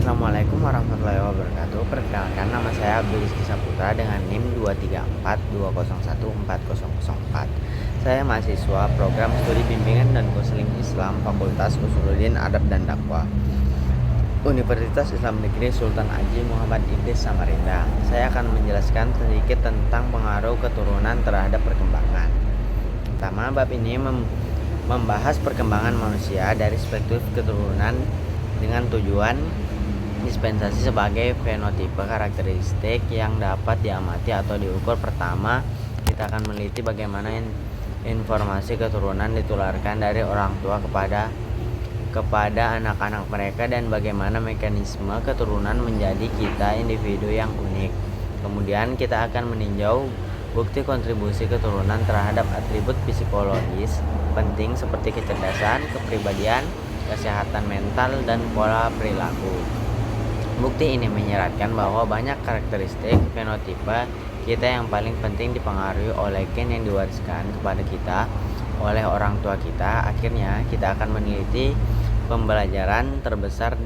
Assalamualaikum warahmatullahi wabarakatuh. Perkenalkan, nama saya Abdul Rizky Saputra dengan NIM 234201404. Saya mahasiswa program studi bimbingan dan konseling Islam Fakultas Usuluddin Adab dan Dakwah Universitas Islam Negeri Sultan Haji Muhammad Idris Samarinda. Saya akan menjelaskan sedikit tentang pengaruh keturunan terhadap perkembangan. Pertama, bab ini membahas perkembangan manusia dari perspektif keturunan dengan tujuan dispensasi sebagai fenotipe karakteristik yang dapat diamati atau diukur. Pertama, kita akan meneliti bagaimana informasi keturunan ditularkan dari orang tua kepada anak-anak mereka dan bagaimana mekanisme keturunan menjadi kita individu yang unik. Kemudian kita akan meninjau bukti kontribusi keturunan terhadap atribut psikologis penting seperti kecerdasan, kepribadian, kesehatan mental, dan pola perilaku. Bukti ini menyeratkan bahwa banyak karakteristik fenotipe kita yang paling penting dipengaruhi oleh gen yang diwariskan kepada kita oleh orang tua kita. Akhirnya, kita akan meneliti pembelajaran terbesar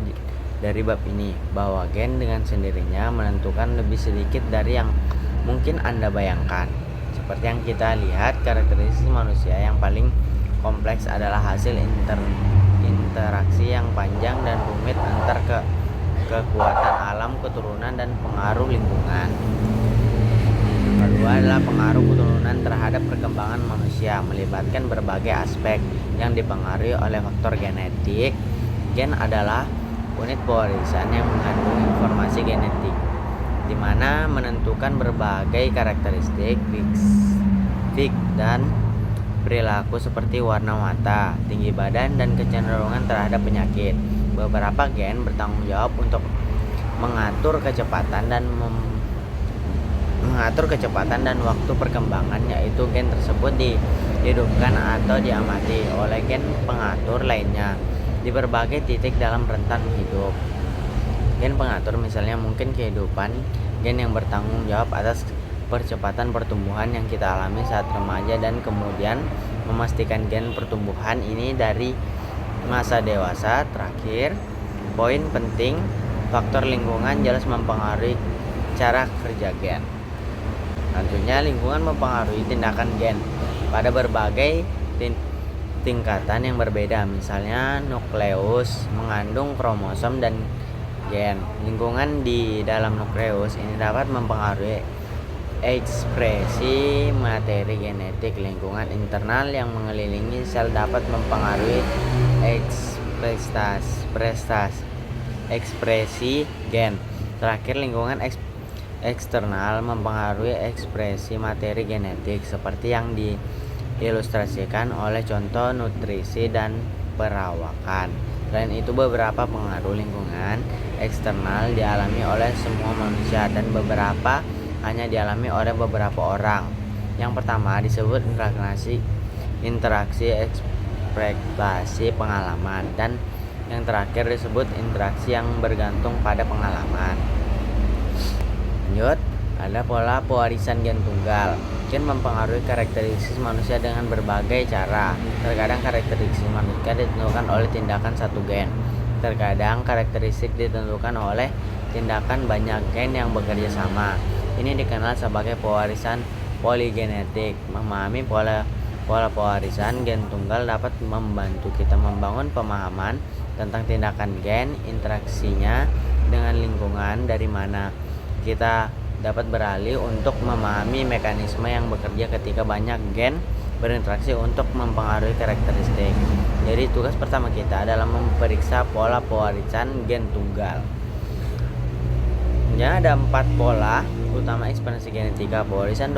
dari bab ini, bahwa gen dengan sendirinya menentukan lebih sedikit dari yang mungkin Anda bayangkan. Seperti yang kita lihat, karakteristik manusia yang paling kompleks adalah hasil interaksi yang panjang dan rumit antar kekuatan alam, keturunan, dan pengaruh lingkungan. Kedua adalah pengaruh keturunan terhadap perkembangan manusia, melibatkan berbagai aspek yang dipengaruhi oleh faktor genetik. Gen adalah unit pewarisan yang mengandung informasi genetik, di mana menentukan berbagai karakteristik fisik dan perilaku seperti warna mata, tinggi badan, dan kecenderungan terhadap penyakit. Beberapa gen bertanggung jawab untuk mengatur kecepatan dan waktu perkembangan, yaitu gen tersebut dihidupkan atau diamati oleh gen pengatur lainnya di berbagai titik dalam rentan hidup. Gen pengatur misalnya mungkin kehidupan, gen yang bertanggung jawab atas percepatan pertumbuhan yang kita alami saat remaja dan kemudian memastikan gen pertumbuhan ini dari masa dewasa. Terakhir, poin penting, faktor lingkungan jelas mempengaruhi cara kerja gen. Tentunya lingkungan mempengaruhi tindakan gen pada berbagai tingkatan yang berbeda. Misalnya, nukleus mengandung kromosom dan gen. Lingkungan di dalam nukleus ini dapat mempengaruhi ekspresi materi genetik. Lingkungan internal yang mengelilingi sel dapat mempengaruhi ekspresi gen. Terakhir, lingkungan eksternal mempengaruhi ekspresi materi genetik seperti yang diilustrasikan oleh contoh nutrisi dan perawakan. Selain itu, beberapa pengaruh lingkungan eksternal dialami oleh semua manusia dan beberapa hanya dialami oleh beberapa orang. Yang pertama disebut interaksi ekspektasi pengalaman, dan yang terakhir disebut interaksi yang bergantung pada pengalaman. Lanjut, ada pola pewarisan gen tunggal. Gen mempengaruhi karakteristik manusia dengan berbagai cara. Terkadang karakteristik manusia ditentukan oleh tindakan satu gen. Terkadang karakteristik ditentukan oleh tindakan banyak gen yang bekerja sama. Ini dikenal sebagai pewarisan poligenetik. Memahami pola pewarisan gen tunggal dapat membantu kita membangun pemahaman tentang tindakan gen, interaksinya dengan lingkungan, dari mana kita dapat beralih untuk memahami mekanisme yang bekerja ketika banyak gen berinteraksi untuk mempengaruhi karakteristik. Jadi tugas pertama kita adalah memeriksa pola pewarisan gen tunggal. Ya, ada 4 pola utama ekspansi genetika. Pewarisan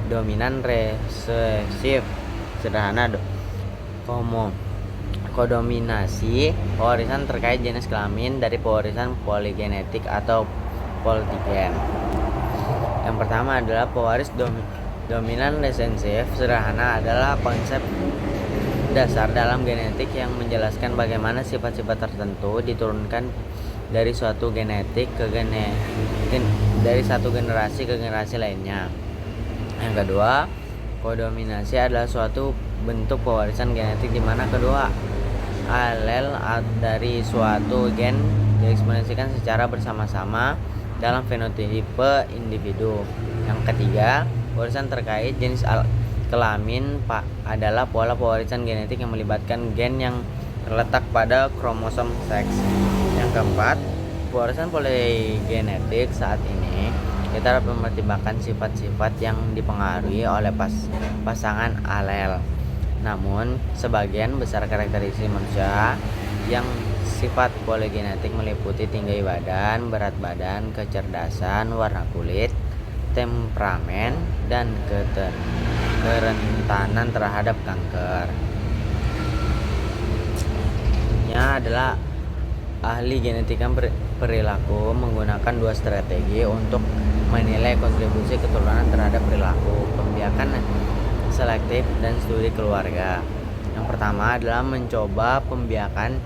dominan resesif sederhana, kodominasi, pewarisan terkait jenis kelamin, dari pewarisan poligenetik atau poltigen. Yang pertama adalah pewaris dominan resesif sederhana, adalah konsep dasar dalam genetik yang menjelaskan bagaimana sifat-sifat tertentu diturunkan dari suatu dari satu generasi ke generasi lainnya. Yang kedua, kodominasi adalah suatu bentuk pewarisan genetik di mana kedua alel dari suatu gen diekspresikan secara bersama-sama dalam fenotipe individu. Yang ketiga, warisan terkait jenis kelamin adalah pola pewarisan genetik yang melibatkan gen yang terletak pada kromosom seks. Yang keempat, pewarisan poligenetik saat ini kita dapat mempertimbangkan sifat-sifat yang dipengaruhi oleh pasangan alel. Namun, sebagian besar karakteristik manusia yang sifat poligenetik meliputi tinggi badan, berat badan, kecerdasan, warna kulit, temperamen, dan kerentanan terhadap kanker. Nya adalah ahli genetika perilaku menggunakan dua strategi untuk menilai kontribusi keturunan terhadap perilaku: pembiakan selektif dan studi keluarga. Yang pertama adalah mencoba pembiakan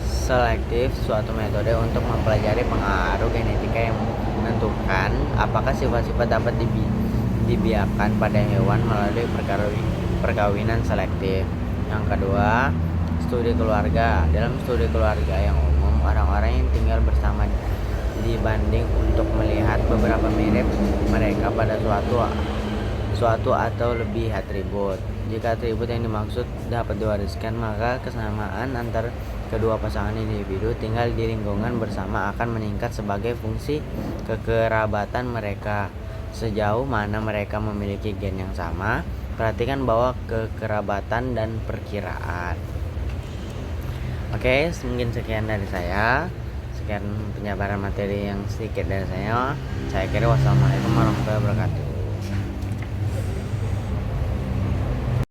selektif, suatu metode untuk mempelajari pengaruh genetika yang menentukan apakah sifat-sifat dapat dibiarkan pada hewan melalui perkawinan selektif. Yang kedua, studi keluarga. Dalam studi keluarga yang umum, orang-orang yang tinggal bersama dibanding untuk melihat beberapa mirip mereka pada suatu atau lebih atribut. Jika atribut yang dimaksud dapat diwariskan, maka kesamaan antar kedua pasangan individu tinggal di lingkungan bersama akan meningkat sebagai fungsi kekerabatan mereka. Sejauh mana mereka memiliki gen yang sama, perhatikan bahwa kekerabatan dan perkiraan. Oke, mungkin sekian dari saya. Sekian penjabaran materi yang sedikit dari saya. Saya kira wassalamualaikum warahmatullahi wabarakatuh.